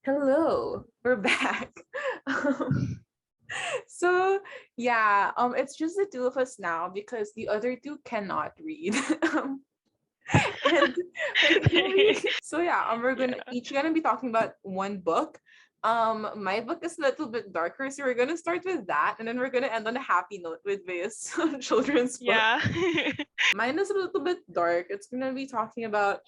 Hello, we're back. Um, so it's just the two of us now because the other two cannot read. And we're gonna Yeah. each gonna be talking about one book. My book is a little bit darker, so we're gonna start with that, and then we're gonna end on a happy note with Vea's children's book. Yeah. Mine is a little bit dark. It's gonna be talking about.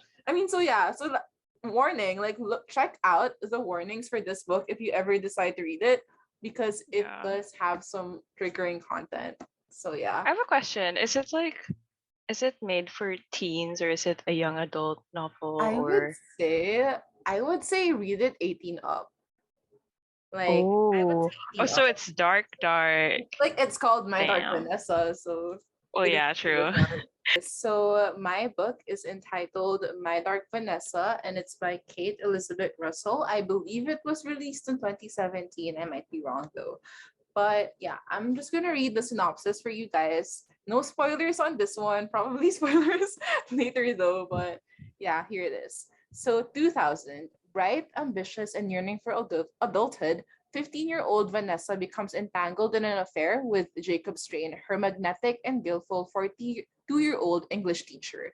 Warning, like look, check out the warnings for this book if you ever decide to read it because it Yeah. does have some triggering content. So yeah, I have a question. Is it made for teens or is it a young adult novel I would or say I would say read it 18 up. Like I would Oh. say Oh, 18 so up. it's dark, dark. Like it's called My Dark Damn. Vanessa, so Oh it is yeah, really true. dark. So my book is entitled My Dark Vanessa, and it's by Kate Elizabeth Russell. I believe it was released in 2017. I might be wrong though. But yeah, I'm just gonna read the synopsis for you guys. No spoilers on this one, probably spoilers later though, but yeah, here it is. So 2000, bright, ambitious, and yearning for adulthood, 15-year-old Vanessa becomes entangled in an affair with Jacob Strain, her magnetic and willful 42-year-old English teacher.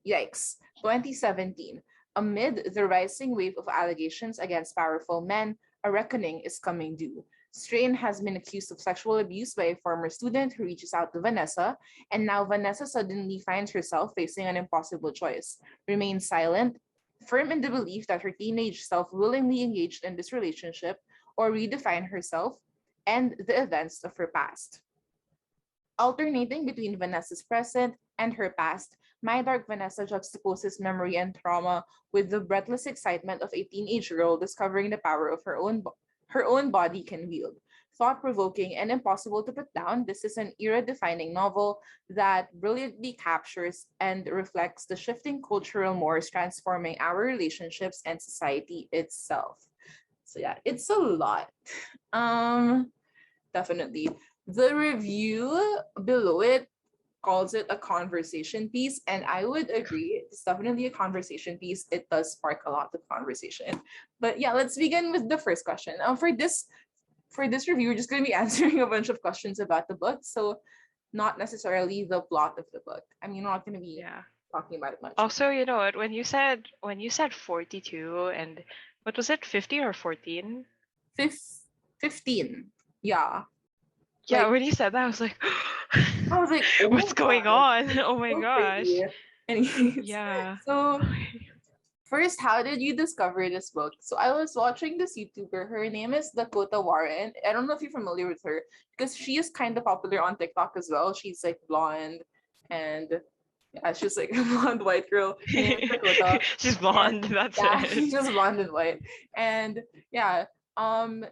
Yikes. 2017. Amid the rising wave of allegations against powerful men, a reckoning is coming due. Strain has been accused of sexual abuse by a former student who reaches out to Vanessa, and now Vanessa suddenly finds herself facing an impossible choice: remain silent, firm in the belief that her teenage self willingly engaged in this relationship, or redefine herself and the events of her past. Alternating between Vanessa's present and her past, My Dark Vanessa juxtaposes memory and trauma with the breathless excitement of a teenage girl discovering the power of her own body can wield. Thought provoking and impossible to put down, this is an era defining novel that brilliantly captures and reflects the shifting cultural mores transforming our relationships and society itself. So, yeah, it's a lot. Um, Definitely. The review below it calls it a conversation piece, and I would agree. It's definitely a conversation piece. It does spark a lot of conversation. But yeah, let's begin with the first question. For this review, we're just going to be answering a bunch of questions about the book, so not necessarily the plot of the book. I mean, we're not going to be Yeah. talking about it much. Also, you know what? When you said 42 and what was it? 15 or 14? 15. Yeah. Yeah, Like, when you said that I was like I was like, oh what's my going God, on? Oh my so gosh. crazy. Anyways, Yeah. so first, how did you discover this book? So I was watching this YouTuber. Her name is Dakota Warren. I don't know if you're familiar with her because she is kind of popular on TikTok as well. She's like blonde and yeah, she's like a blonde white girl. Her name is Dakota. She's And blonde, that's yeah, it. she's just blonde and white. And yeah, um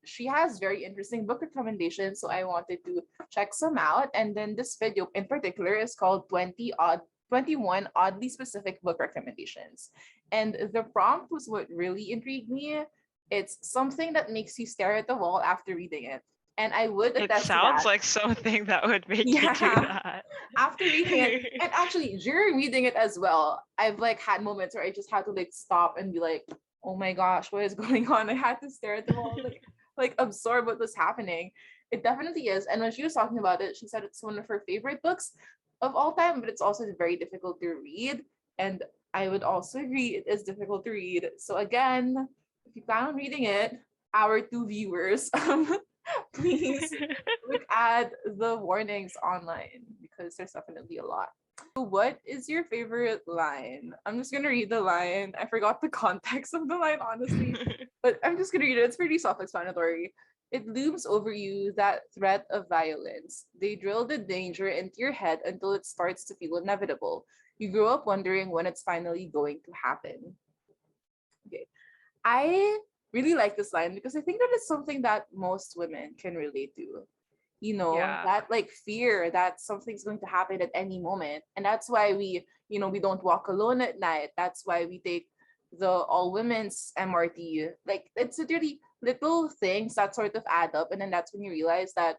she has very interesting book recommendations. So I wanted to check some out. And then this video in particular is called 21 oddly specific book recommendations. And the prompt was what really intrigued me. It's something that makes you stare at the wall after reading it. And I would It attest to sounds that. like something that would make you do Yeah. that. After reading it, and actually during reading it as well, I've like had moments where I just had to like stop and be like, oh my gosh, what is going on? I had to stare at the wall, like absorb what was happening. It definitely is. And when she was talking about it, she said it's one of her favorite books of all time, but it's also very difficult to read. And I would also agree it is difficult to read. So again, if you plan on reading it, our two viewers, please look at the warnings online because there's definitely a lot. So what is your favorite line? I'm just gonna read the line. I forgot the context of the line, honestly, but I'm just gonna read it. It's pretty self-explanatory. It looms over you, that threat of violence. They drill the danger into your head until it starts to feel inevitable. You grow up wondering when it's finally going to happen. Okay. I really like this line because I think that is something that most women can relate to. Yeah. That like fear that something's going to happen at any moment. And that's why we don't walk alone at night. That's why we take the all women's MRT. Like it's literally little things that sort of add up. And then that's when you realize that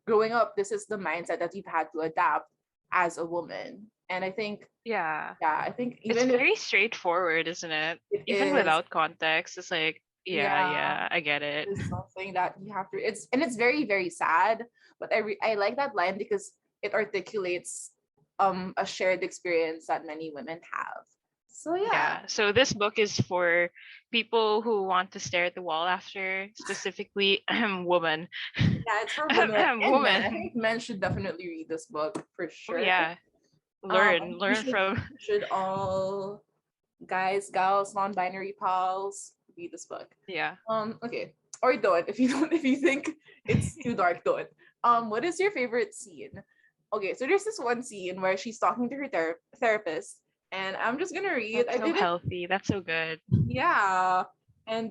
growing up, this is the mindset that you've had to adapt as a woman. And I think, Yeah. yeah, I think It's even if very straightforward, isn't it? it Even is, without context, it's like Yeah, I get it. it's something that you have to. It's very very sad, but I like that line because it articulates a shared experience that many women have. So yeah, Yeah. So this book is for people who want to stare at the wall after, specifically woman. yeah, it's for women and men. I Woman. think men should definitely read this book for Oh sure. yeah. I think Learn from we should all guys, gals, non-binary pals read this book. yeah. Okay, or don't if you don't if you think it's too dark, don't. What is your favorite scene? Okay, so there's this one scene where she's talking to her therapist, and I'm just gonna read. That's I so didn't, healthy. That's so good. yeah, and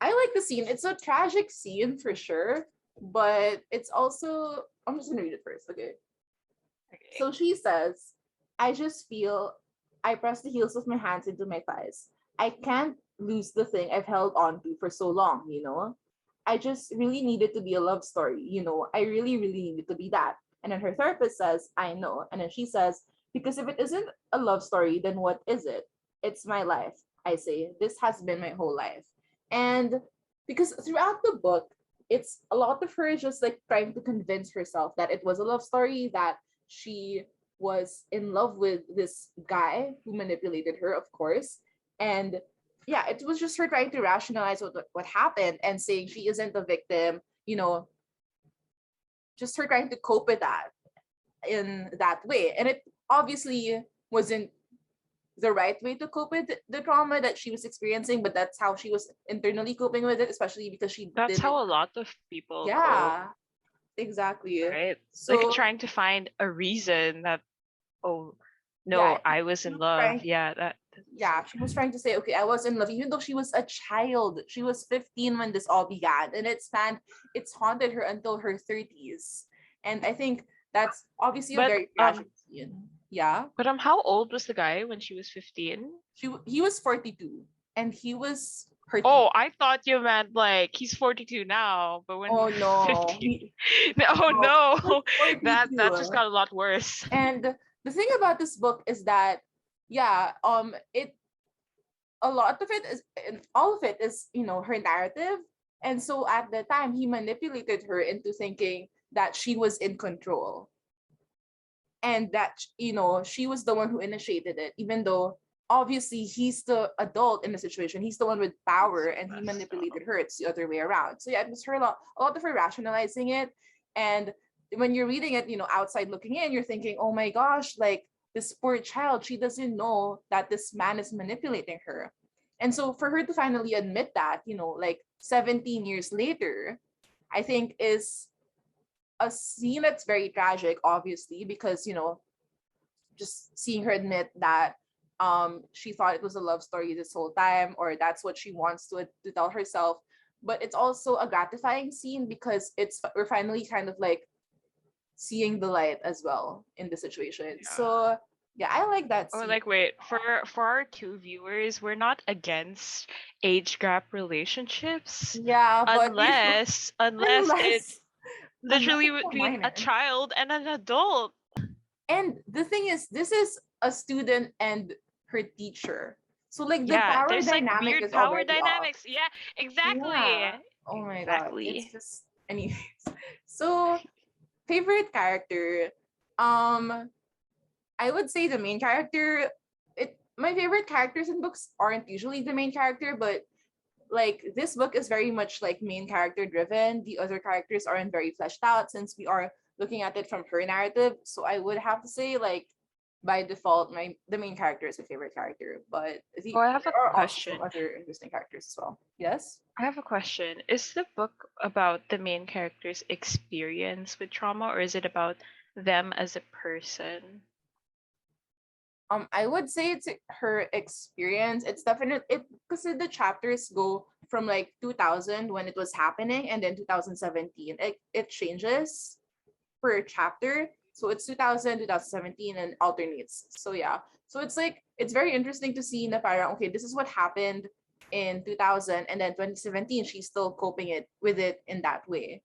I like the scene. It's a tragic scene for sure, but it's also. I'm just gonna read it first. Okay. Okay. So she says, I just feel I press the heels of my hands into my thighs. I can't lose the thing I've held on to for so long, you know? I just really needed to be a love story, you know? I really, really needed to be that. And then her therapist says, I know. And then she says, because if it isn't a love story, then what is it? It's my life. I say, this has been my whole life. And because throughout the book, it's a lot of her just like trying to convince herself that it was a love story, that she was in love with this guy who manipulated her, of course. And yeah, it was just her trying to rationalize what happened and saying she isn't a victim, you know, just her trying to cope with that in that way. And it obviously wasn't the right way to cope with the trauma that she was experiencing, but that's how she was internally coping with it, especially because she That's didn't. how a lot of people cope, Yeah, exactly. right? Like So trying to find a reason that, oh yeah, no, I was she in was love. trying Yeah, that's so yeah, she was trying to say, okay, I was in love, even though she was a child. She was 15 when this all began, and it's haunted her until her 30s. And I think that's obviously a but very tragic scene. Yeah, how old was the guy when she was 15? he was 42, and he was her Oh, teacher. I thought you meant like he's 42 now, but when he Oh was no, 15. Oh he was no. That just 42. got a lot worse. And the thing about this book is that, yeah, it a lot of it is, and all of it is, you know, her narrative. And so at the time he manipulated her into thinking that she was in control, and that, you know, she was the one who initiated it, even though obviously he's the adult in the situation, he's the one with That's power, so and he messed manipulated up. her. It's the other way around. So yeah, it was her a lot of her rationalizing it. And when you're reading it, you know, outside looking in, you're thinking, oh my gosh, like this poor child, she doesn't know that this man is manipulating her. And so for her to finally admit that, you know, like 17 years later, I think is a scene that's very tragic, obviously, because, you know, just seeing her admit that she thought it was a love story this whole time, or that's what she wants to tell herself. But it's also a gratifying scene because we're finally kind of like seeing the light as well in the situation. Yeah. So yeah, I like that Oh, scene. like wait, for our two viewers, we're not against age gap relationships, Yeah, but you know, unless it's unless unless literally it's a between a minor. child and an adult. And the thing is, this is a student and her teacher. So like the Yeah, power there's like dynamic weird is power already off. dynamics. Yeah, exactly. Yeah. Oh my god. It's Exactly. just anyways. So favorite character. Um I would say the main character. It My favorite characters in books aren't usually the main character, but like this book is very much like main character driven. The other characters aren't very fleshed out since we are looking at it from her narrative. So I would have to say like by default the main character is my favorite character, but Oh, I have a there are also some question. other interesting characters as well. Yes. I have a question. Is the book about the main character's experience with trauma, or is it about them as a person? I would say it's her experience. It's definitely it because the chapters go from like 2000 when it was happening, and then 2017. It changes per chapter. So it's 2000, 2017, and alternates. So yeah. So it's like it's very interesting to see na parang okay, this is what happened in 2000, and then 2017 she's still coping it with it in that way.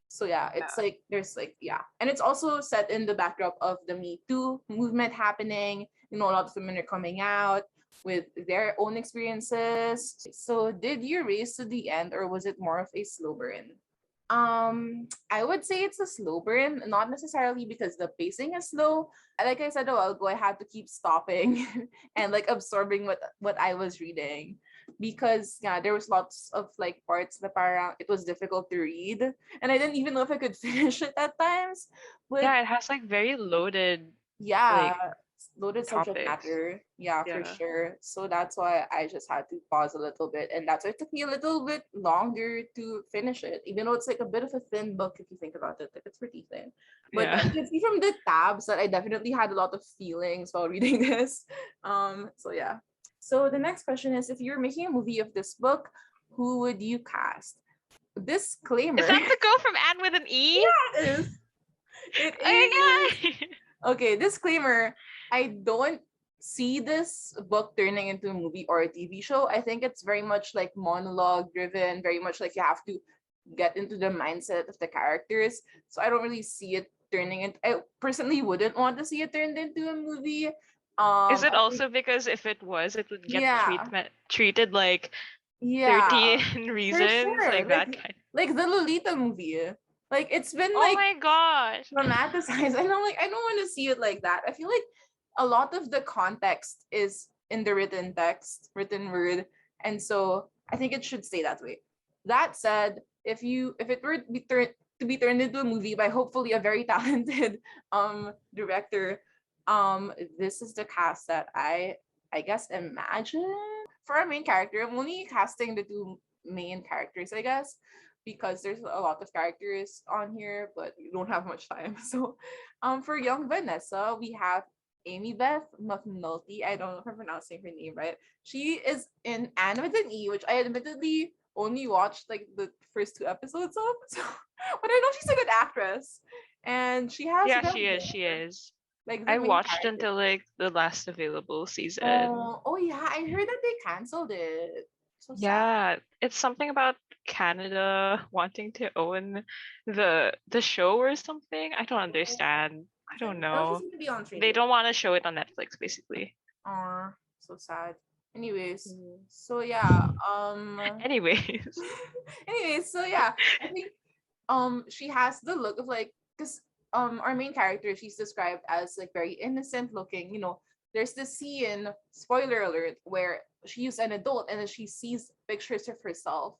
So yeah, it's Yeah. like there's like yeah, and it's also set in the backdrop of the Me Too movement happening. You know, a lot of women are coming out. with their own experiences. So did you race to the end or was it more of a slow burn? I would say it's a slow burn, not necessarily because the pacing is slow. Like I said a while ago, I had to keep stopping and like absorbing what I was reading because yeah, there was lots of like parts that parang it was difficult to read, and I didn't even know if I could finish it at times. But Yeah, it has like very loaded yeah, like loaded subject topics. matter. Yeah, for Yeah. sure. So that's why I just had to pause a little bit. And that's why it took me a little bit longer to finish it, even though it's like a bit of a thin book if you think about it. Like it's pretty thin. But Yeah. you can see from the tabs that I definitely had a lot of feelings while reading this. So yeah. So the next question is if you're making a movie of this book, who would you cast? Is Disclaimer. that the girl from Anne with an E? It is. It Oh is. my god! Okay, disclaimer. I don't see this book turning into a movie or a TV show. I think it's very much like monologue driven, very much like you have to get into the mindset of the characters. So I don't really see it turning into I personally wouldn't want to see it turned into a movie. Is it I think also because if it was, it would get yeah. treated like Yeah. 13 For reasons, sure. like that kind. Like the Lolita movie. Like it's been Oh like my gosh! romanticized. And I'm like, I don't want to see it like that. I feel like a lot of the context is in the written text, written word. And so I think it should stay that way. That said, if it were to be turned into a movie by hopefully a very talented director, this is the cast that I guess imagine. For our main character, I'm only casting the two main characters, I guess, because there's a lot of characters on here, but you don't have much time. So, for young Vanessa, we have Amy Beth McNulty. I don't know if I'm pronouncing her name right. She is in Anne with an E, which I admittedly only watched like the first two episodes of. So, but I know she's a good actress, and she has Yeah, red she is. She hair, is. like the I main watched character. until like the last available season. Oh, oh yeah, I heard that they canceled it. So sad. Yeah, it's something about Canada wanting to own the show or something. I don't understand. I don't No, she's know. gonna be on They Stranger don't want to show it on Netflix, basically. Aw, so sad. Anyways, Mm. so yeah, Anyways, anyways, so yeah, I think she has the look of like because our main character she's described as like very innocent looking. There's this scene, spoiler alert, where she's an adult and then she sees pictures of herself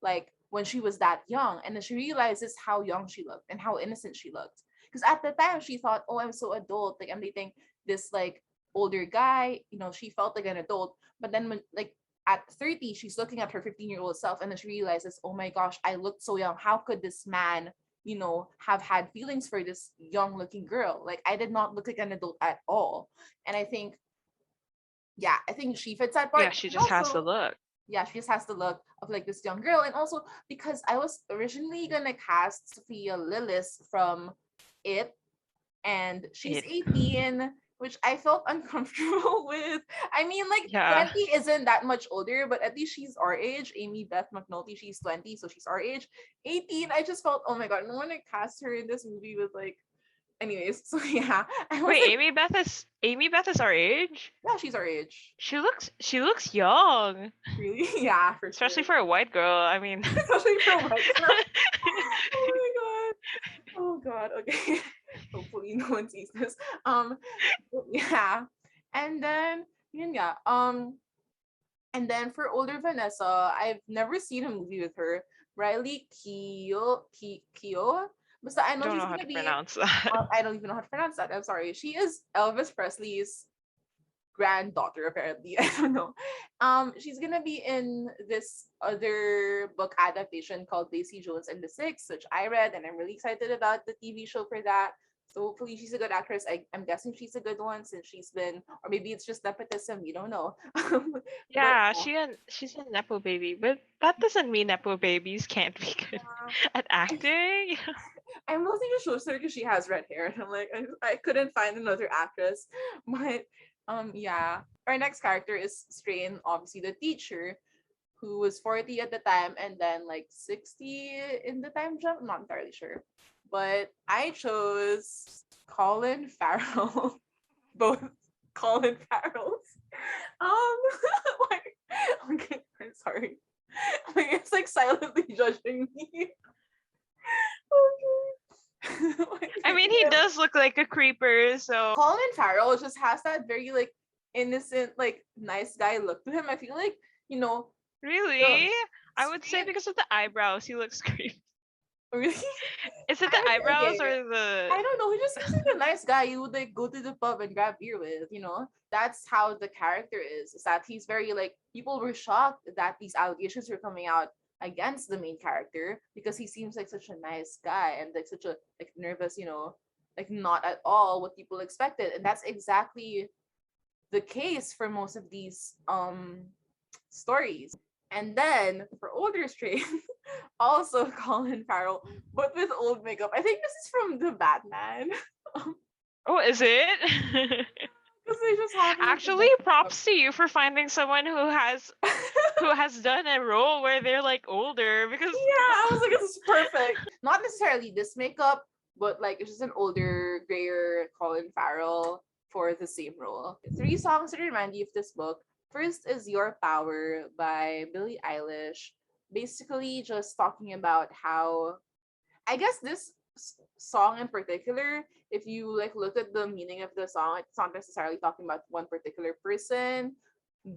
like when she was that young, and then she realizes how young she looked and how innocent she looked. Because at the time she thought, oh, I'm so adult, like I'm dating this like older guy. She felt like an adult, but then when like at 30, she's looking at her 15-year-old self and then she realizes, oh my gosh, I looked so young. How could this man, have had feelings for this young looking girl? Like, I did not look like an adult at all. And I think, yeah, I think she fits that part. yeah, she And just has to also, look. yeah, she just has the look of like this young girl. And also, because I was originally going to cast Sophia Lillis from It, and she's It. 18, which I felt uncomfortable with. I mean, like Yeah. 20 isn't that much older, but at least she's our age. Amy Beth McNulty, she's 20, so she's our age. 18, I just felt, oh my god, no one to cast her in this movie with like anyways, so yeah. I was Wait, like, Amy Beth is our age? yeah, she's our age. She looks young, Really? Yeah, for especially sure. for a white girl. I mean, Especially for a white girl. Oh my god. Oh god. Okay. Hopefully no one sees this. Yeah. And then yeah. And then for older Vanessa, I've never seen a movie with her. Riley Keough. But I I know don't she's know how gonna to be. pronounce that. I don't even know how to pronounce that. I'm sorry. She is Elvis Presley's granddaughter, apparently. I don't know. She's gonna be in this other book adaptation called Daisy Jones and the Six, which I read, and I'm really excited about the TV show for that. So hopefully she's a good actress. I'm guessing she's a good one since she's been, or maybe it's just nepotism. We don't know. But Yeah, she's a nepo baby, but that doesn't mean nepo babies can't be good at acting. I'm mostly just shows her because she has red hair, and I'm like, I couldn't find another actress. But yeah. Our next character is Strain, obviously the teacher, who was 40 at the time and then like 60 in the time jump. I'm not entirely sure. But I chose Colin Farrell. Both Colin Farrells. Um, okay, I'm sorry. Like, it's like silently judging me. Okay. I mean, he does look like a creeper, so Colin Farrell just has that very like innocent, like nice guy look to him. I feel like, you know, the really, I would say sweet because of the eyebrows, he looks creepy. really Is it the eyebrows okay. or the? I don't know. He just seems like a nice guy you would like go to the pub and grab beer with, you know? That's how the character is that he's very like people were shocked that these allegations were coming out against the main character because he seems like such a nice guy and like such a like nervous, like not at all what people expected. And that's exactly the case for most of these stories. And then for older strain, also Colin Farrell, but with old makeup. I think this is from the Batman. Oh, is it? Because they just have him with the Actually, makeup. props to you for finding someone who has done a role where they're like older because Yeah, I was like, this is perfect. Not necessarily this makeup, but like it's just an older, grayer Colin Farrell for the same role. Three songs to remind you of this book. First is Your Power by Billie Eilish. Basically, just talking about how I guess this song in particular, if you like look at the meaning of the song, it's not necessarily talking about one particular person,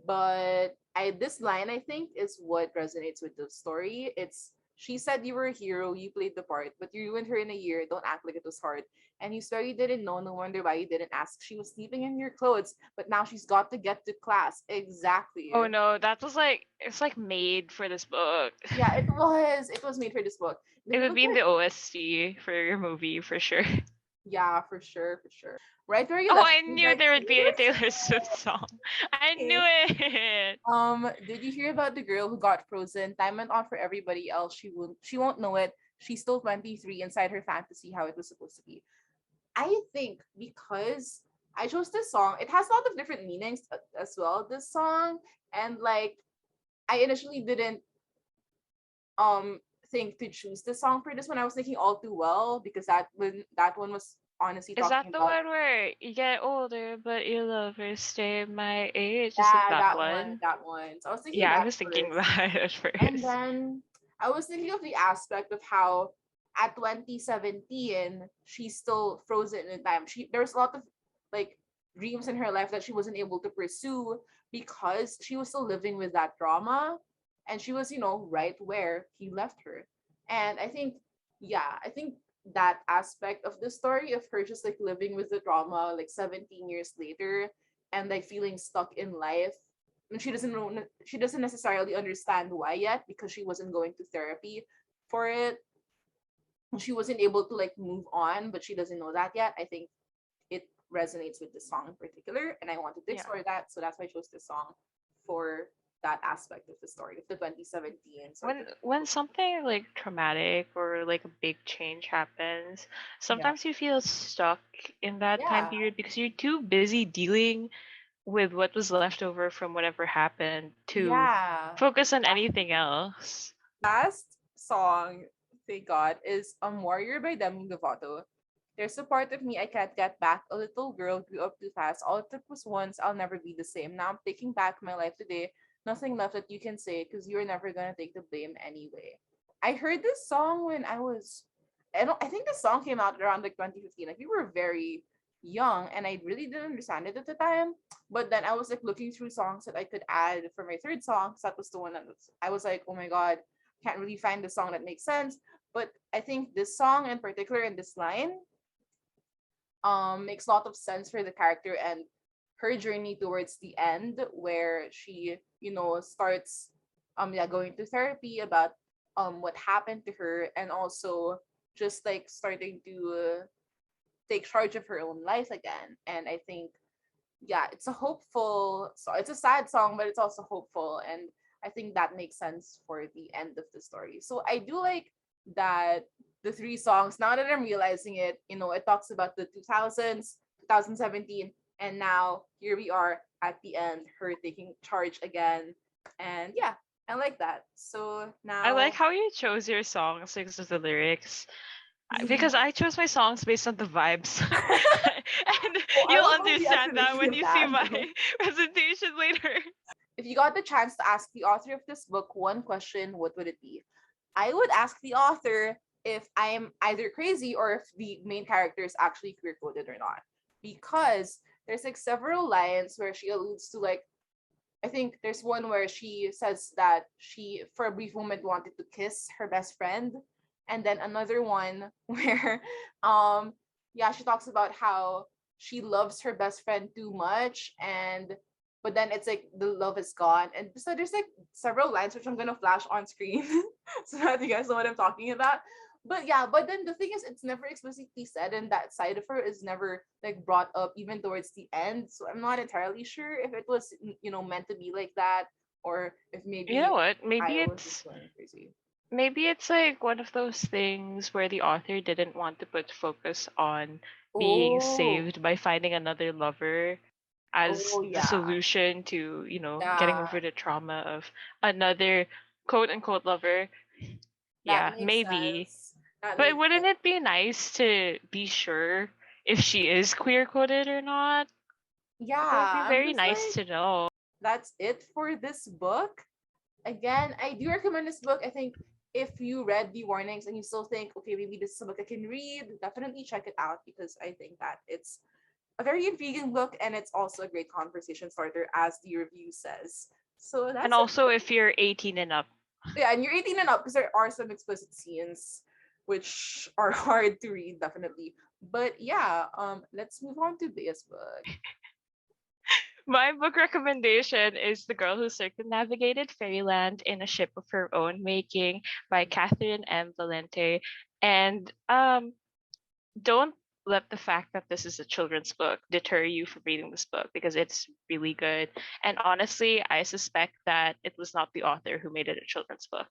but I this line I think is what resonates with the story. It's she said you were a hero, you played the part, but you ruined her in a year. Don't act like it was hard. And you swear you didn't know, no wonder why you didn't ask. She was sleeping in your clothes, but now she's got to get to class. Exactly. oh no, that was like it's like made for this book. Yeah, it was. It was made for this book. And It if you would look be in at the OST for your movie for sure. yeah, for sure, for sure. Right where you Oh, left I me knew by there would be a Taylor Taylor Swift song. I knew Swift. it. Did you hear about the girl who got frozen? Time went on for everybody else. She won't know it. She's still 23 inside her fantasy how it was supposed to be. I think because I chose this song, it has a lot of different meanings as well, this song. And like I initially didn't think to choose this song for this one. I was thinking All Too Well because that one was honestly Is talking that the about one where you get older but your lovers stay my age? Is it yeah, that that one, one? that one. So I was thinking Yeah, I that was thinking first. that at And first. then I was thinking of the aspect of how at 2017 she's still frozen in time. There's a lot of like dreams in her life that she wasn't able to pursue because she was still living with that trauma and she was, right where he left her. And I think I think that aspect of the story of her just like living with the trauma like 17 years later and like feeling stuck in life and she doesn't necessarily understand why yet because she wasn't going to therapy for it. She wasn't able to like move on, but she doesn't know that yet. I think it resonates with the song in particular, and I wanted to Yeah. explore that, so that's why I chose this song for that aspect of the story of the 2017 sort When of. when something like traumatic or like a big change happens, Yeah, sometimes you feel stuck in that time yeah, period because you're too busy dealing with what was left over from whatever happened to yeah. focus on anything Exactly. else. Last song, thank God, is Warrior by Demi Lovato. There's a part of me I can't get back. A little girl grew up too fast. All it took was once. I'll never be the same. Now I'm taking back my life today. Nothing left that you can say because you're never gonna take the blame anyway. I heard this song when I think this song came out around like 2015. Like we were very young and I really didn't understand it at the time. But then I was like looking through songs that I could add for my third song. So that was the one I was like, oh my god, can't really find the song that makes sense. But I think this song in particular and this line makes a lot of sense for the character and her journey towards the end where she starts going to therapy about what happened to her and also just like starting to take charge of her own life again. And I think it's a hopeful so it's a sad song but it's also hopeful, and I think that makes sense for the end of the story. So I do like that the three songs, now that I'm realizing it, it talks about the 2000s, 2017, and now here we are at the end, her taking charge again. And yeah, I like that. So I like now how you chose your songs because of the lyrics. because I chose my songs based on the vibes. And Oh, I you'll was on the understand that explanation when of you see that. my presentation later. If you got the chance to ask the author of this book one question, what would it be? I would ask the author if I am either crazy or if the main character is actually queer coded or not. Because there's like several lines where she alludes to like I think there's one where she says that she for a brief moment wanted to kiss her best friend. And then another one where yeah, she talks about how she loves her best friend too much and but then it's like the love is gone. And so there's like several lines which I'm gonna flash on screen so that you guys know what I'm talking about. But yeah, but then the thing is it's never explicitly said and that side of her is never like brought up even towards the end. So I'm not entirely sure if it was meant to be like that or if You know maybe what? I was just going crazy. Maybe it's like one of those things where the author didn't want to put focus on being Oh, saved by finding another lover as oh the yeah. solution to, getting Yeah, over the trauma of another quote unquote lover. that Yeah, makes maybe. sense. That But makes wouldn't sense. it be nice to be sure if she is queer coded or not? It would be Yeah, I'm very just nice like, to know. that's it for this book. Again, I do recommend this book. I think if you read the warnings and you still think, okay, maybe this is a book I can read, definitely check it out because I think that it's a very intriguing book and it's also a great conversation starter, as the review says. So And that's it. also if you're 18 and up. Yeah, and you're 18 and up because there are some explicit scenes which are hard to read, definitely. But yeah, let's move on to this book. My book recommendation is The Girl Who Circumnavigated Fairyland in a Ship of Her Own Making by Catherynne M. Valente. And don't let the fact that this is a children's book deter you from reading this book because it's really good. And honestly, I suspect that it was not the author who made it a children's book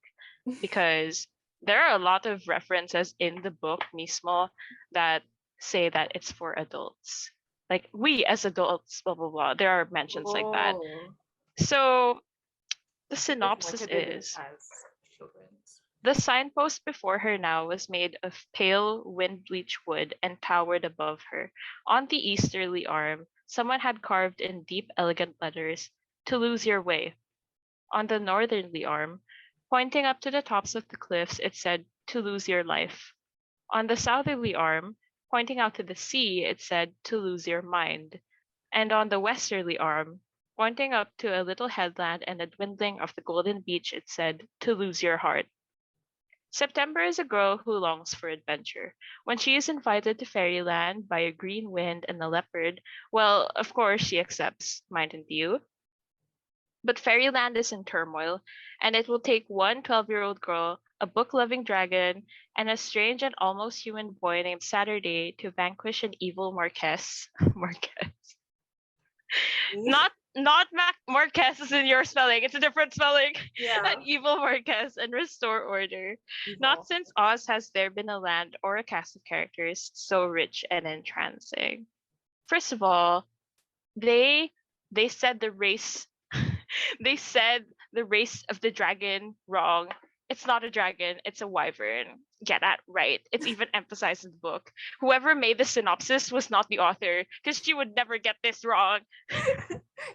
because there are a lot of references in the book mismo that say that it's for adults. Like we as adults, blah blah blah. There are mentions like that. Oh, So the she just synopsis marketed it is as children's. the signpost before her now was made of pale wind bleached wood and towered above her. On the easterly arm, someone had carved in deep, elegant letters, "To lose your way." On the northerly arm, pointing up to the tops of the cliffs, it said, "To lose your life." On the southerly arm, pointing out to the sea, it said, "To lose your mind." And on the westerly arm, pointing up to a little headland and a dwindling of the golden beach, it said, "To lose your heart." September is a girl who longs for adventure. When she is invited to Fairyland by a green wind and a leopard, well, of course she accepts, mightn't you? But Fairyland is in turmoil, and it will take one 12-year-old girl, a book loving dragon, and a strange and almost human boy named Saturday to vanquish an evil Marquess. Marquess. Not Marquez is in your spelling. It's a different spelling. An Yeah, evil Marquez and restore order. Not evil. since Oz has there been a land or a cast of characters so rich and entrancing. First of all, they they said the race they said the race of the dragon wrong. It's not a dragon, it's a wyvern. Get that right. It's even emphasized in the book. Whoever made the synopsis was not the author, because she would never get this wrong.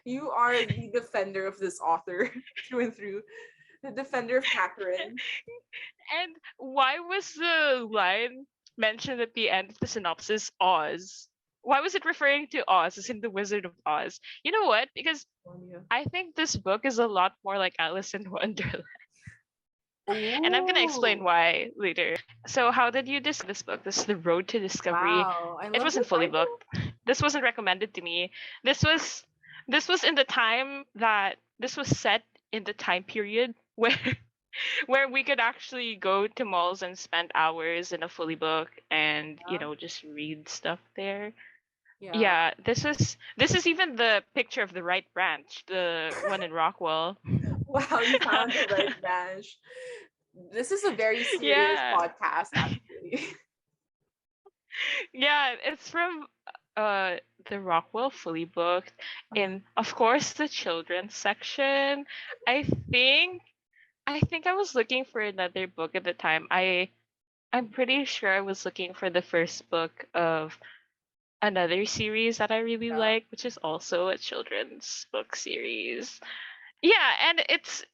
You are the defender of this author through and through. The defender of Catherine. And why was the line mentioned at the end of the synopsis Oz? Why was it referring to Oz as in the Wizard of Oz? You know what? Because I think this book is a lot more like Alice in Wonderland. And I'm going to explain Oh, why later. So, how did you discover this book? This is The Road to Discovery. wow. I It love the wasn't fully title. booked. This wasn't recommended to me. This was in the time that this was set in the time period where we could actually go to malls and spend hours in a fully book and Yeah. just read stuff there. Yeah. Yeah, this is even the picture of the right branch, the one in Rockwell. Wow, you found the right branch. This is a very serious Yeah. podcast, actually. Yeah, it's from uh the Rockwell fully booked in, of course, the children's section. I think I was looking for another book at the time. I'm pretty sure I was looking for the first book of another series that I really Yeah. like, which is also a children's book series. Yeah, and it's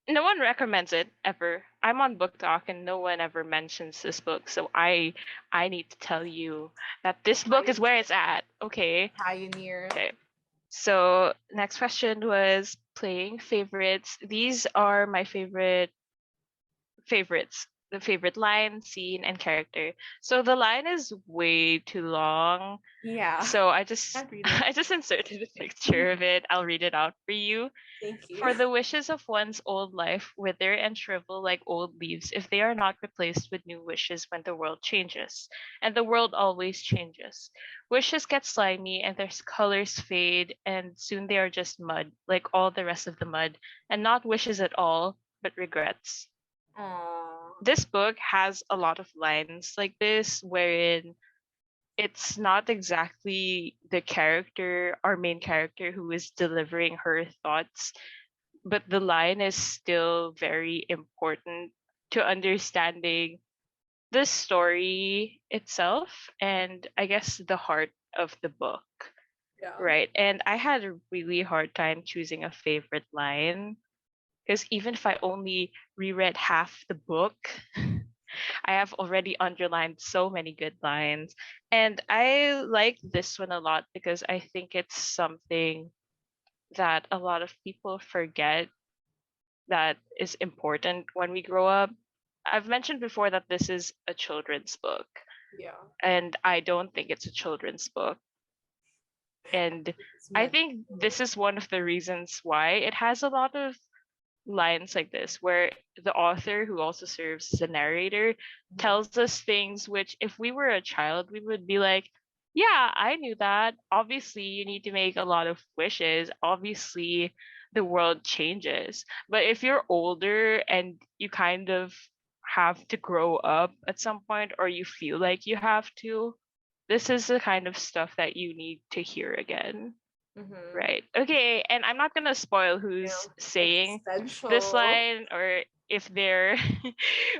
no one recommends it ever. I'm on Book Talk and no one ever mentions this book, so I need to tell you that this book is where it's at. Okay. Pioneer. Okay. So next question was playing favorites. These are my favorites. The favorite line, scene, and character. So the line is way too long. Yeah. So I just Can't read it. I just inserted a picture of it. I'll read it out for you. Thank you. For the wishes of one's old life wither and shrivel like old leaves if they are not replaced with new wishes when the world changes. And the world always changes. Wishes get slimy and their colors fade, and soon they are just mud, like all the rest of the mud, and not wishes at all, but regrets. Aww. This book has a lot of lines like this, wherein it's not exactly the character, our main character, who is delivering her thoughts, but the line is still very important to understanding the story itself and I guess the heart of the book. Yeah. Right. And I had a really hard time choosing a favorite line because even if I only reread half the book, I have already underlined so many good lines. And I like this one a lot because I think it's something that a lot of people forget that is important when we grow up. I've mentioned before that this is a children's book, Yeah. and I don't think it's a children's book. And It's I meant. think this is one of the reasons why it has a lot of lines like this, where the author, who also serves as a narrator, tells us things which, if we were a child, we would be like, yeah, I knew that. Obviously, you need to make a lot of wishes. Obviously, the world changes. But if you're older and you kind of have to grow up at some point, or you feel like you have to, this is the kind of stuff that you need to hear again. Mm-hmm. Right. Okay. And I'm not gonna spoil who's saying this Existential. line or if they're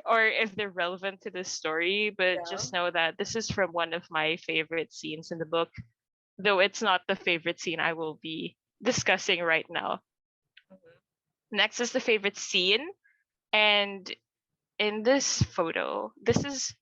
or if they're relevant to the story, but Yeah. just know that this is from one of my favorite scenes in the book, though it's not the favorite scene I will be discussing right now. Next is the favorite scene. And in this photo, this is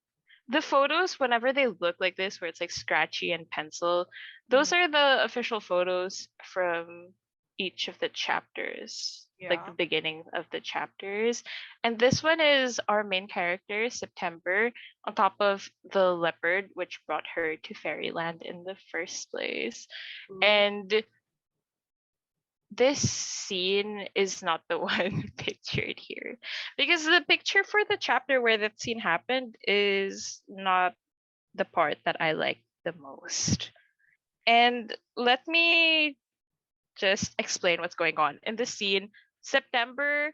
the photos whenever they look like this where it's like scratchy and pencil, those are the official photos from each of the chapters, like Yeah. the beginning of the chapters. And this one is our main character, September, on top of the leopard which brought her to Fairyland in the first place. Ooh. And this scene is not the one pictured here, because the picture for the chapter where that scene happened is not the part that I like the most. And let me just explain what's going on in the scene. September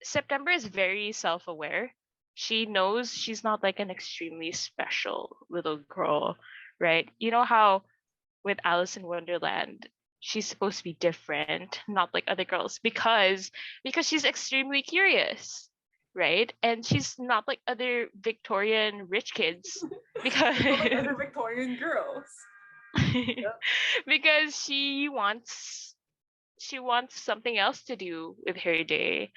is very self-aware. She knows she's not like an extremely special little girl, right? You know how with Alice in Wonderland, she's supposed to be different, not like other girls, because she's extremely curious, right? And she's not like other Victorian rich kids because Like other Victorian girls. because she wants something else to do with her day.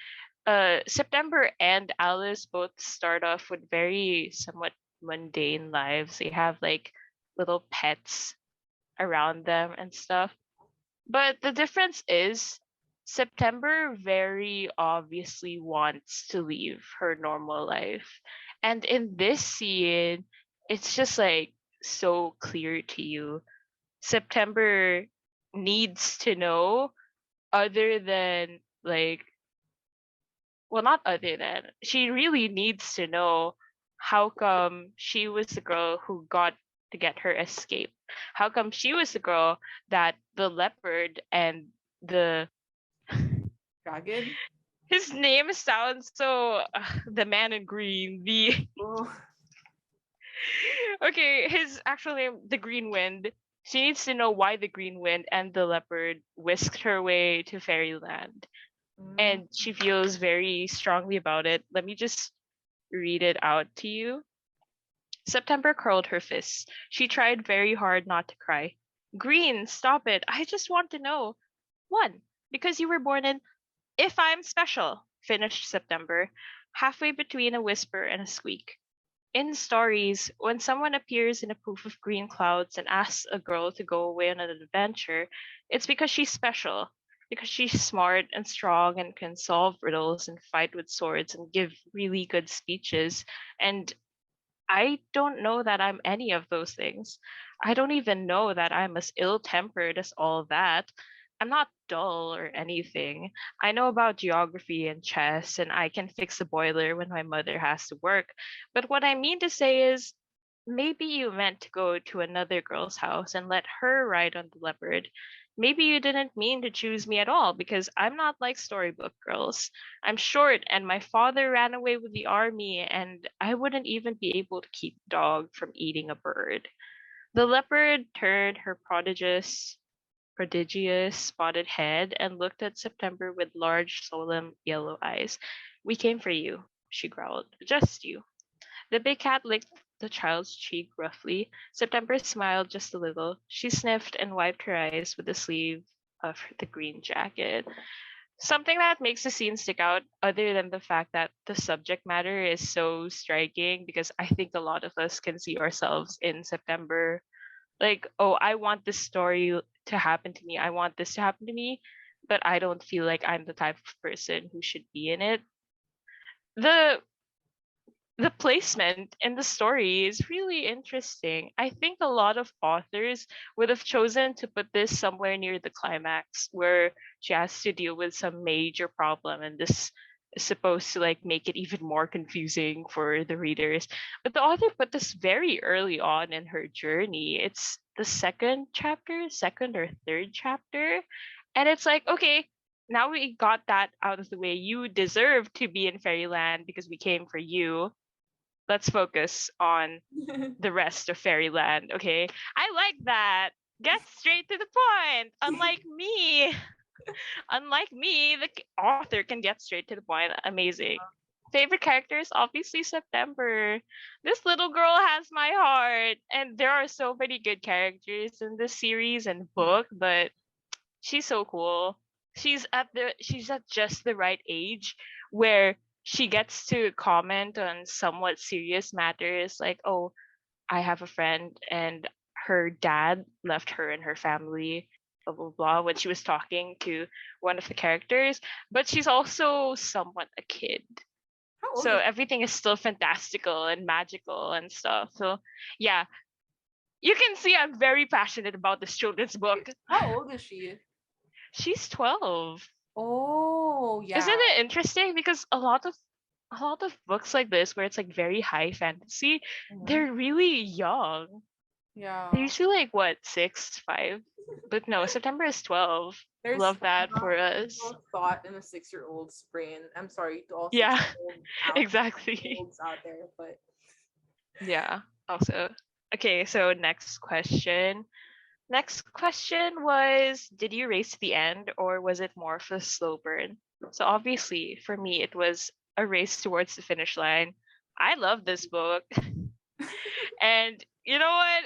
September and Alice both start off with very somewhat mundane lives. They have like little pets around them and stuff. But the difference is September very obviously wants to leave her normal life. And in this scene, it's just like so clear to you. September needs to know, other than like, well, not other than, she really needs to know how come she was the girl who got to get her escape. How come she was the girl that the leopard and the Dragon. his name sounds so the man in green, the Oh. okay, his actual name, the Green Wind. She needs to know why the Green Wind and the leopard whisked her way to Fairyland, and she feels very strongly about it. Let me just read it out to you. September curled her fists. She tried very hard not to cry. Green, stop it. I just want to know. One, because you were born in If I'm Special, finished September, halfway between a whisper and a squeak. In stories, when someone appears in a poof of green clouds and asks a girl to go away on an adventure, it's because she's special. Because she's smart and strong and can solve riddles and fight with swords and give really good speeches. And I don't know that I'm any of those things. I don't even know that I'm as ill tempered as all that. I'm not dull or anything. I know about geography and chess, and I can fix a boiler when my mother has to work. But what I mean to say is, maybe you meant to go to another girl's house and let her ride on the leopard. Maybe you didn't mean to choose me at all because I'm not like storybook girls. I'm short and my father ran away with the army and I wouldn't even be able to keep the dog from eating a bird. The leopard turned her prodigious spotted head and looked at September with large, solemn yellow eyes. We came for you, she growled. Just you. The big cat licked the child's cheek roughly. September smiled just a little. She sniffed and wiped her eyes with the sleeve of the green jacket. Something that makes the scene stick out, other than the fact that the subject matter is so striking, because I think a lot of us can see ourselves in September. Like, oh, I want this story to happen to me. I want this to happen to me, but I don't feel like I'm the type of person who should be in it. The the placement in the story is really interesting. I think a lot of authors would have chosen to put this somewhere near the climax where she has to deal with some major problem and this is supposed to like make it even more confusing for the readers. But the author put this very early on in her journey. It's the second or third chapter. And it's like, okay, now we got that out of the way. You deserve to be in Fairyland because we came for you. Let's focus on the rest of Fairyland, okay? I like that. Get straight to the point. Unlike me, the author can get straight to the point. Amazing. Favorite characters, obviously September. This little girl has my heart, and there are so many good characters in this series and book, but she's so cool. She's at just the right age where she gets to comment on somewhat serious matters like, oh, I have a friend and her dad left her and her family, blah blah blah, when she was talking to one of the characters. But she's also somewhat a kid. How old So is everything is still fantastical and magical and stuff. So yeah, you can see I'm very passionate about this children's book. How old is she? She's 12. Oh, Isn't yeah. it interesting? Because a lot of books like this where it's like very high fantasy, Mhm. they're really young. They're Yeah. usually like what, 6, 5? But no, September is 12. There's Love that not for us. no thought in a 6-year-old's brain. I'm sorry to all Yeah, 6-year-old out exactly. olds out there, but Yeah, also. Okay, so next question. Next question was, did you race to the end or was it more of a slow burn? So obviously, for me, it was a race towards the finish line. I love this book. And you know what?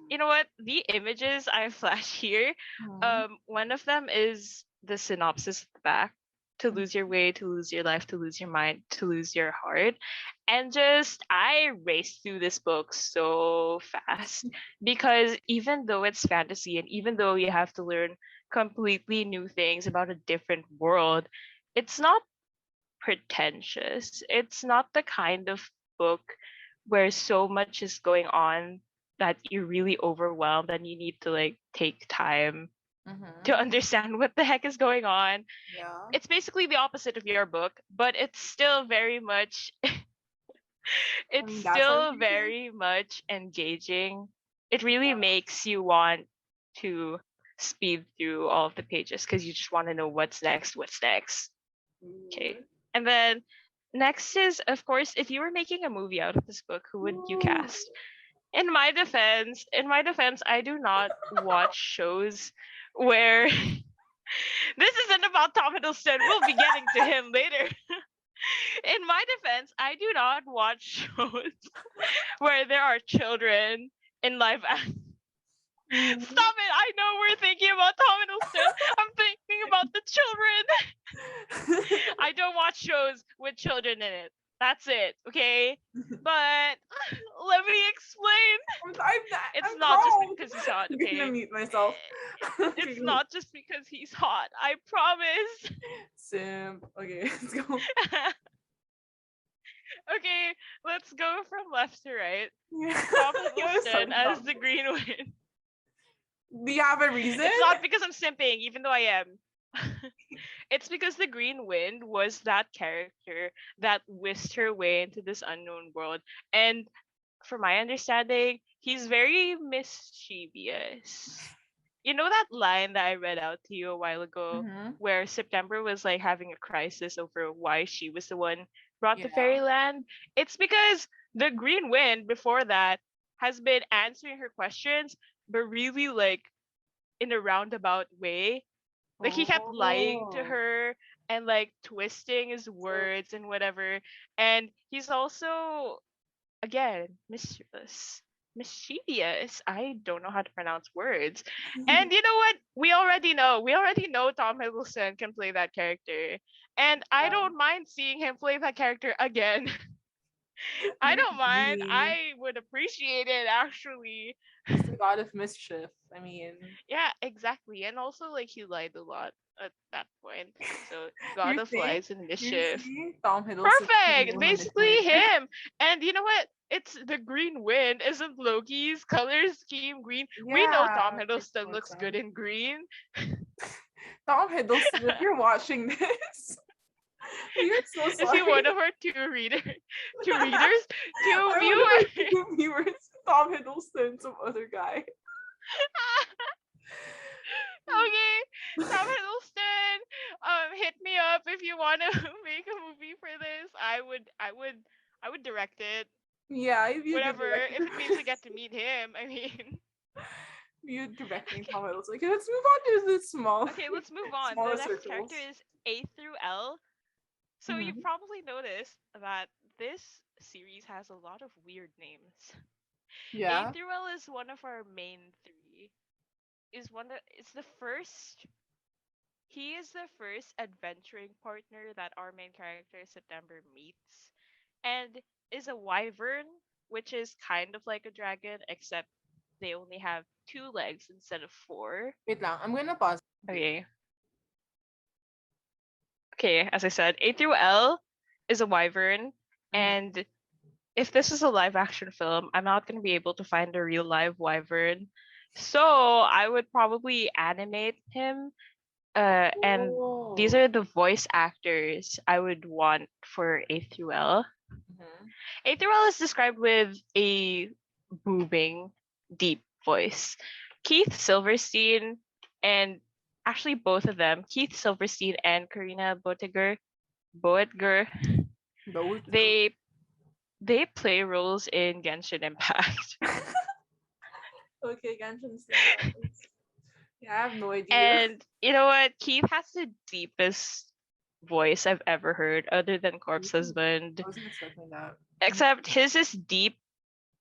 You know what? The images I flash here, Mhm. one of them is the synopsis at the back. To lose your way, to lose your life, to lose your mind, to lose your heart. And just, I raced through this book so fast because even though it's fantasy and even though you have to learn completely new things about a different world, it's not pretentious. It's not the kind of book where so much is going on that you're really overwhelmed and you need to like take time to Mhm. understand what the heck is going on. Yeah. It's basically the opposite of your book, but it's still very much I it's mean, that's our still future. very much engaging. It really makes you want to speed through all of the pages because you just want to know what's next, what's next. Okay. Mhm. And then next is, of course, if you were making a movie out of this book, who would you Ooh. cast? In my defense, I do not watch shows where this isn't about Tom Hiddleston. We'll be getting to him later. in my defense, I do not watch shows where there are children in live action. Mhm. Stop it! I know we're thinking about Tom Hiddleston. I'm thinking about the children. I don't watch shows with children in it. That's it, okay? But let me explain. It's I'm not just wrong. because he's hot, I'm gonna okay? mute myself. It's not just because he's hot. I promise. Simp. Okay, let's go. Okay, let's go from left to right. Yeah. Tom Yeah, sorry, Hiddleston as Tom. the Green Wind. Do you have a reason? It's not because I'm simping, even though I am. It's because the Green Wind was that character that whisked her way into this unknown world. And from my understanding, he's very mischievous. You know that line that I read out to you a while ago Mhm. where September was like having a crisis over why she was the one brought to Yeah. Fairyland? It's because the Green Wind before that has been answering her questions, but really like in a roundabout way. Like he kept lying to Oh. her and like twisting his So words and whatever. And he's also again mischievous. I don't know how to pronounce words. And you know what? We already know. We already know Tom Hiddleston can play that character. And I yeah. don't mind seeing him play that character again. I don't mind. Really. I would appreciate it actually. He's the god of mischief. I mean, Yeah, exactly. And also like he lied a lot at that point. So you're God of saying Lies and you're Mischief. saying Tom Hiddleston can be Perfect. a Basically manipulator. him. And you know what? It's the Green Wind. Isn't Loki's color scheme green? We know Yeah, Tom makes Hiddleston more looks good sense. in green. Tom Hiddleston, if you're watching this, we are so Is he sorry. one of our two readers? Two I want our viewers? two viewers, Tom Hiddleston, some other guy. Okay, Tom Hiddleston, hit me up if you want to make a movie for this. I would direct it. Yeah, if you the Whatever, if director, it means I get to meet him. I mean, you directing okay, Tom Hiddleston. Okay, let's move on to the okay, let's move on. The smaller next character circles. is A through L. So you Mhm. probably noticed that this series has a lot of weird names. A Yeah. through L is one of our main three. It's the first. He is the first adventuring partner that our main character September meets, and is a wyvern, which is kind of like a dragon, except they only have two legs instead of four. Wait lang, I'm gonna pause. Okay. Okay, as I said, A through L is a wyvern, Mhm. and if this is a live action film, I'm not going to be able to find a real live wyvern. So I would probably animate him. And these Oh. are the voice actors I would want for A through L. Mhm. A through L is described with a booming, deep voice. Keith Silverstein and actually both of them, Keith Silverstein and Karina Boetger, Both. they they play roles in Genshin Impact. Okay, Genshin Stars. Yeah, I have no idea. And you know what? Keith has the deepest voice I've ever heard, other than Corpse Husband. I wasn't expecting that. Except his is deep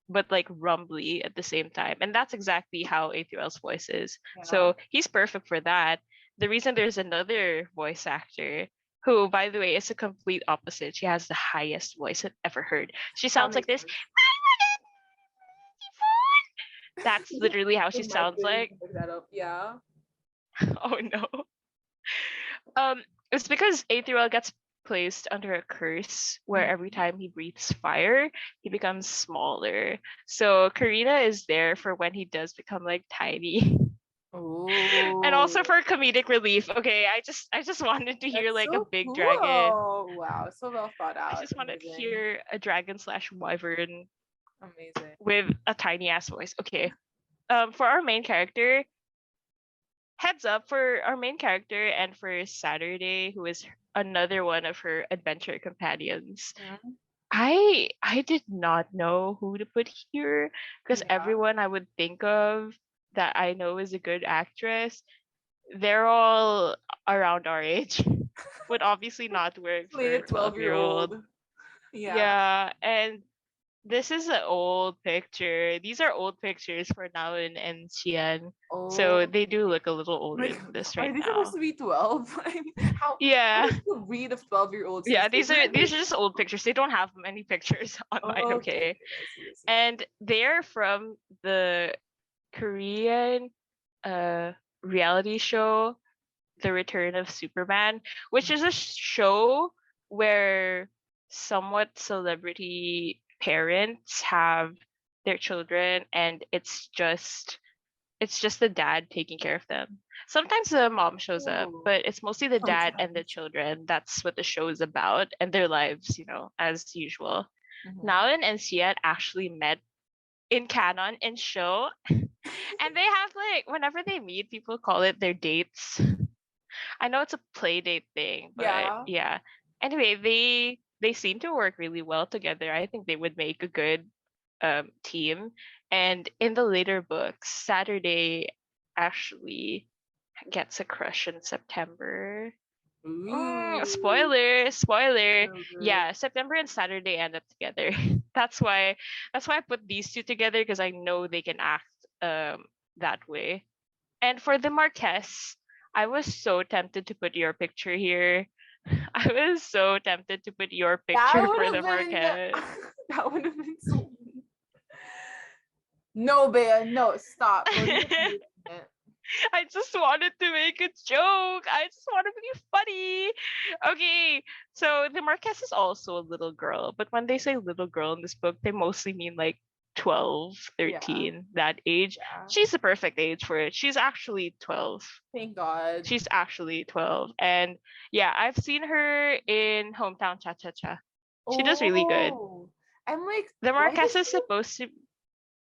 but like rumbly at the same time. And that's exactly how A3L's voice is. Yeah. So he's perfect for that. The reason there's another voice actor who, by the way, is a complete opposite. She has the highest voice I've ever heard. She That sounds like makes this. sense. That's literally how The she mic sounds didn't like. even pick that up. Yeah. Oh no. It's because A3L gets placed under a curse where Mhm. every time he breathes fire, he becomes smaller. So Karina is there for when he does become like tiny. And also Oh, for comedic relief. Okay, I just wanted to hear that's like a so big dragon. cool. Wow, so well thought I out. just wanted to Amazing. hear a dragon slash wyvern Amazing. with a tiny ass voice. Okay. For our main character, heads up for our main character and for Saturday, who is another one of her adventure companions. Mhm. I did not know who to put here because Yeah. everyone I would think of that I know is a good actress, they're all around our age. Would obviously not work Played for a a 12-year-old. 12-year-old. Yeah. Yeah, and this is an old picture. These are old pictures for Naoin and Xian. So Oh, they do look a little older like, than this are right they supposed now. to be 12? I mean, how Yeah. does the breed of 12-year-olds Yeah, these days? these are just old pictures. They don't have many pictures online, Oh, okay, okay? okay, I see, I see. And they're from the Korean uh reality show The Return of Superman, which is a show where somewhat celebrity parents have their children and it's just the dad taking care of them. Sometimes the mom shows up, Oh, but it's mostly the dad and the sometimes. children. That's what the show is about and their lives, as usual. Mhm. Naoin and Sian actually met in canon in show, and they have like whenever they meet, people call it their dates. I know it's a play date thing, but Yeah. yeah. Anyway, they seem to work really well together. I think they would make a good team. And in the later books, Saturday actually gets a crush in September. Ooh. Spoiler, spoiler. Alert. Yeah, September and Saturday end up together. That's why I put these two together because I know they can act that way. And for the Marquess, I was so tempted to put your picture here. I was so tempted to put your That picture would for have the been Marquess. that would have been so no, Bea, no, stop. Don't even do that. I just wanted to make a joke. I just want to be funny. Okay, so the Marquess is also a little girl, but when they say little girl in this book, they mostly mean like 12, Yeah, 13, that age. yeah. She's the perfect age for it. She's actually 12. Thank God. She's actually 12. And yeah, I've seen her in Hometown Cha Cha Cha. She does really good. Oh, I'm like, The Marquess is supposed to.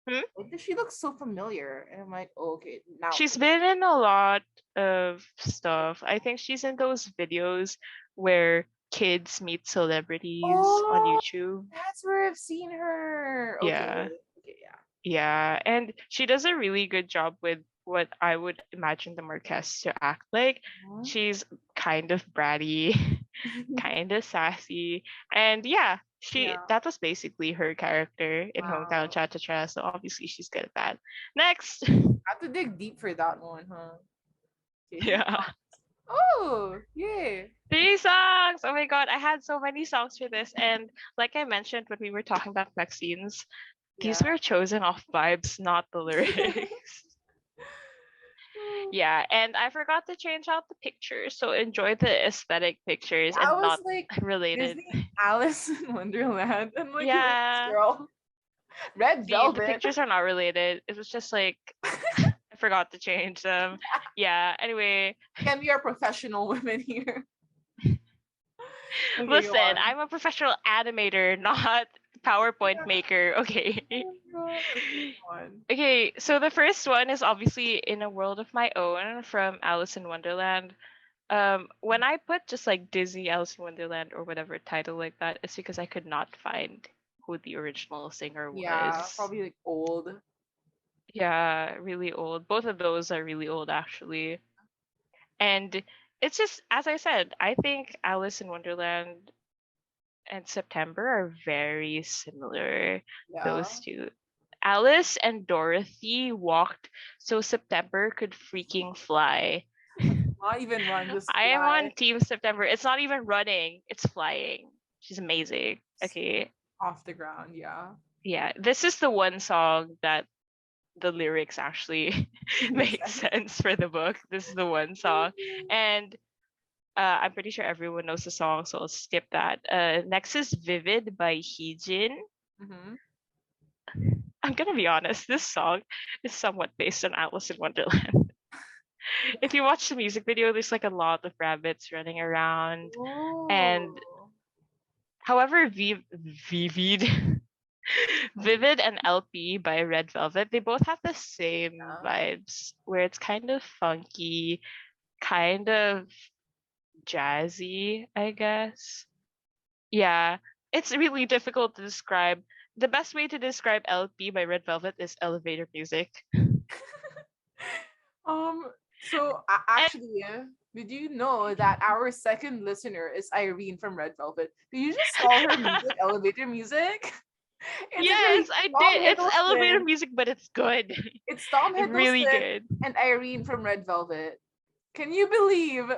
Hmm? why does she look so familiar? And I'm like, oh, okay, now. She's been in a lot of stuff. I think she's in those videos where kids meet celebrities on Oh, YouTube. that's where I've seen her. Okay, Yeah. okay, yeah. Yeah. And she does a really good job with what I would imagine the Marquess to act like. Mhm. She's kind of bratty, kind of sassy. And yeah, Yeah. that was basically her character in Hometown Wow. Cha Cha Cha. So obviously she's good at that. Next. I have to dig deep for that one, huh? Okay, three Yeah. songs. Oh, yeah. 3 songs. Oh my god, I had so many songs for this. And like I mentioned when we were talking about Maxine's, these Yeah. were chosen off vibes, not the lyrics. Yeah, and I forgot to change out the pictures, so enjoy the aesthetic pictures I and was not like related. Disney Alice in Wonderland. I'm like, who is this Yeah, girl? Red see, the Velvet. pictures are not related. It was just like I forgot to change them. Yeah, anyway, Can we are professional women here? Okay, go listen, on. I'm a professional animator, not PowerPoint maker, okay? Oh my god. Okay, go on. Okay, so the first one is obviously In a World of My Own from Alice in Wonderland. When I put just like Disney Alice in Wonderland or whatever title like that, it's because I could not find who the original singer Yeah, was. probably like old. Yeah, really old. Both of those are really old actually. And it's just, as I said, I think Alice in Wonderland and September are very similar. Yeah. Those two. Alice and Dorothy walked so September could freaking fly. Not even run, just I am on fly Team September. It's not even running, it's flying. She's amazing. Okay. off the ground. Yeah. Yeah, this is the one song that the lyrics actually Makes make sense. sense for the book. This is the one song. And I'm pretty sure everyone knows the song, so I'll skip that. Next is Vivid by Heejin. Mm-hmm. I'm gonna be honest, this song is somewhat based on Alice in Wonderland. If you watch the music video, there's like a lot of rabbits running around. And Oh. however, Vivid, Vivid and LP by Red Velvet, they both have the same Yeah. vibes where it's kind of funky, kind of jazzy, I guess. Yeah, it's really difficult to describe. The best way to describe LP by Red Velvet is elevator music. So And actually, yeah. did you know that our second listener is Irene from Red Velvet? Did you just call her music elevator music? It's Yes, actually I Tom did. It's elevator Hiddleston. music, but it's good. It's Tom It's really Hiddleston good. and Irene from Red Velvet. Can you believe?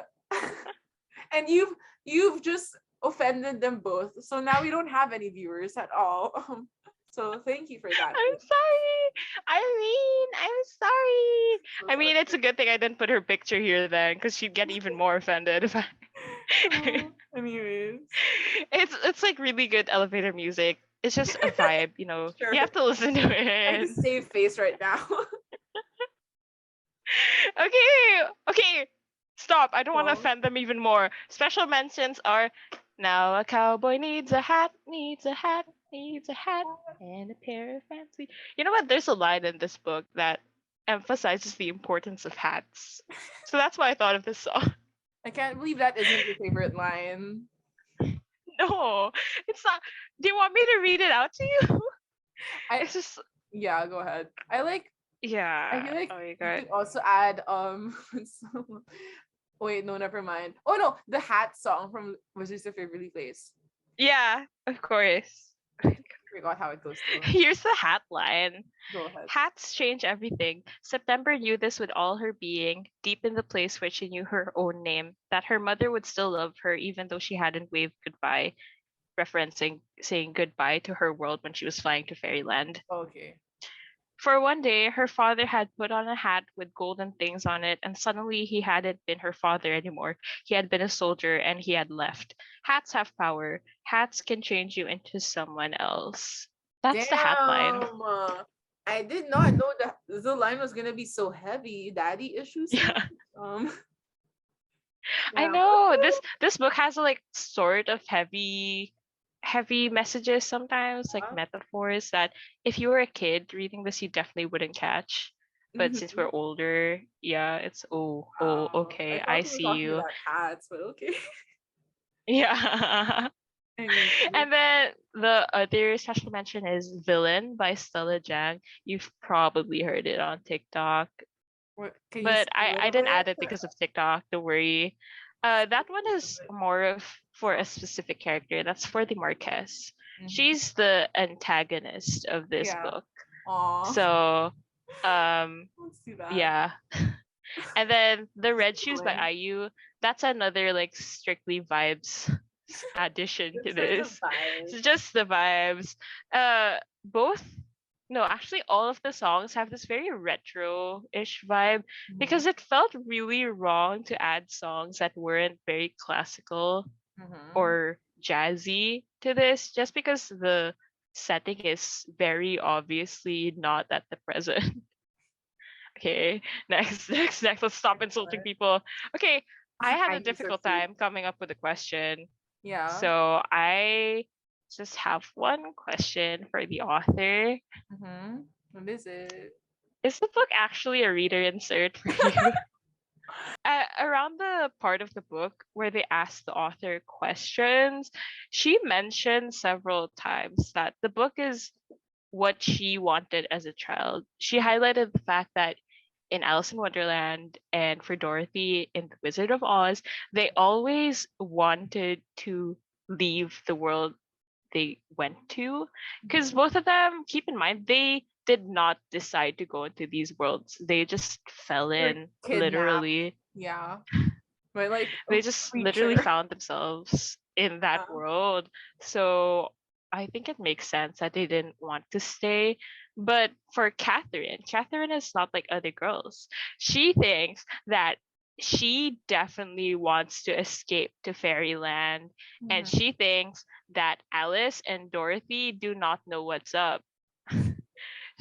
And you've just offended them both. So now we don't have any viewers at all. So thank you for that. I'm sorry, Irene. I'm sorry. So I sorry. mean, it's a good thing I didn't put her picture here then, because she'd get even more offended if I. Anyways, It's like really good elevator music. It's just a vibe, you know. sure. You have to listen to I it. just save face right now. Okay. Stop. I don't want to So, offend them even more. Special mentions are now a cowboy needs a hat, needs a hat, needs a hat, and a pair of fancy. You know what? There's a line in this book that emphasizes the importance of hats. So that's why I thought of this song. I can't believe that isn't your favorite line. No, it's not. Do you want me to read it out to you? It's just, Yeah, go ahead. I feel yeah. like Oh my you god. could also add wait, no, never mind. Oh no, the hat song from Wizards of Waverly Place. Yeah, of course. I forgot how it goes through. Here's the hat line. Go ahead. Hats change everything. September knew this with all her being, deep in the place where she knew her own name, that her mother would still love her even though she hadn't waved goodbye, referencing saying goodbye to her world when she was flying to Fairyland. Okay. For one day, her father had put on a hat with golden things on it, and suddenly he hadn't been her father anymore. He had been a soldier and he had left. Hats have power. Hats can change you into someone else. That's the hat line. Damn. I did not know that the line was gonna be so heavy. Daddy issues. Yeah. Um. I Yeah. know this book has like sort of heavy messages sometimes, like metaphors that if you were a kid reading this you definitely wouldn't catch. But since we're older, yeah, it's I okay, I thought we were see talking you. about hats, but okay. Yeah. Anyway, And then the other special mention is Villain by Stella Jang. You've probably heard it on TikTok. can you But say a I little didn't bit? add it because of TikTok. Don't worry. That one is more of for a specific character. That's for the Marquez. She's the antagonist of this Yeah. book. Aw. So, Let's see that. yeah. And then the Red Shoes by Villain. IU. That's another like strictly vibes addition to Just for the this. vibe. It's just the vibes. Both no, actually all of the songs have this very retro-ish vibe because it felt really wrong to add songs that weren't very classical or jazzy to this just because the setting is very obviously not at the present. Okay, next. Let's stop insulting people. Okay, I had a I use difficult time coming up with a question. Yeah. So I just have one question for the author. What is it? Is the book actually a reader insert for you? Around the part of the book where they ask the author questions, she mentioned several times that the book is what she wanted as a child. She highlighted the fact that in Alice in Wonderland and for Dorothy in The Wizard of Oz, they always wanted to leave the world they went to. Because both of them, keep in mind, they did not decide to go into these worlds. They just fell in, literally. Yeah. But like They just literally found themselves in that world. So I think it makes sense that they didn't want to stay. But for Catherynne is not like other girls. She thinks that she definitely wants to escape to Fairyland. And she thinks that Alice and Dorothy do not know what's up.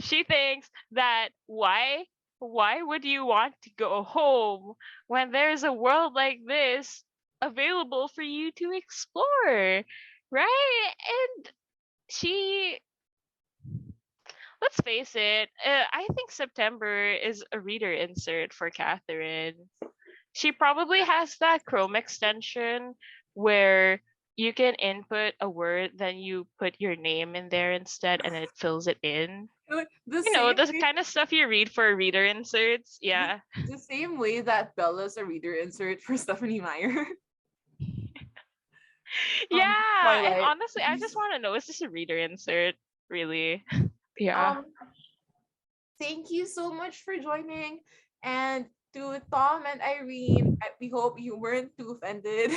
She thinks that why would you want to go home when there's a world like this available for you to explore, right? And she, let's face it, I think September is a reader insert for Catherynne. She probably has that Chrome extension where you can input a word, then you you put your name in there instead and it fills it in. Like, the You know, same the way, kind of stuff you read for reader inserts. the, Yeah. the same way that Bella's a reader insert for Stephanie Meyer. Yeah. And Twilight. honestly, I just want to know, is this a reader insert? Really? Yeah. Um, thank you so much for joining. And to Tom and Irene, we hope you weren't too offended.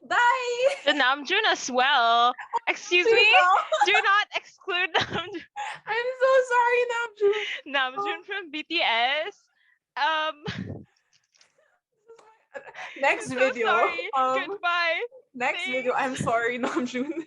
Bye! The namjoon as well. Excuse me? Do not exclude I'm so sorry, Namjoon. Namjoon from BTS. Next I'm so video. sorry. Goodbye. Next video. I'm Thanks. sorry, Namjoon.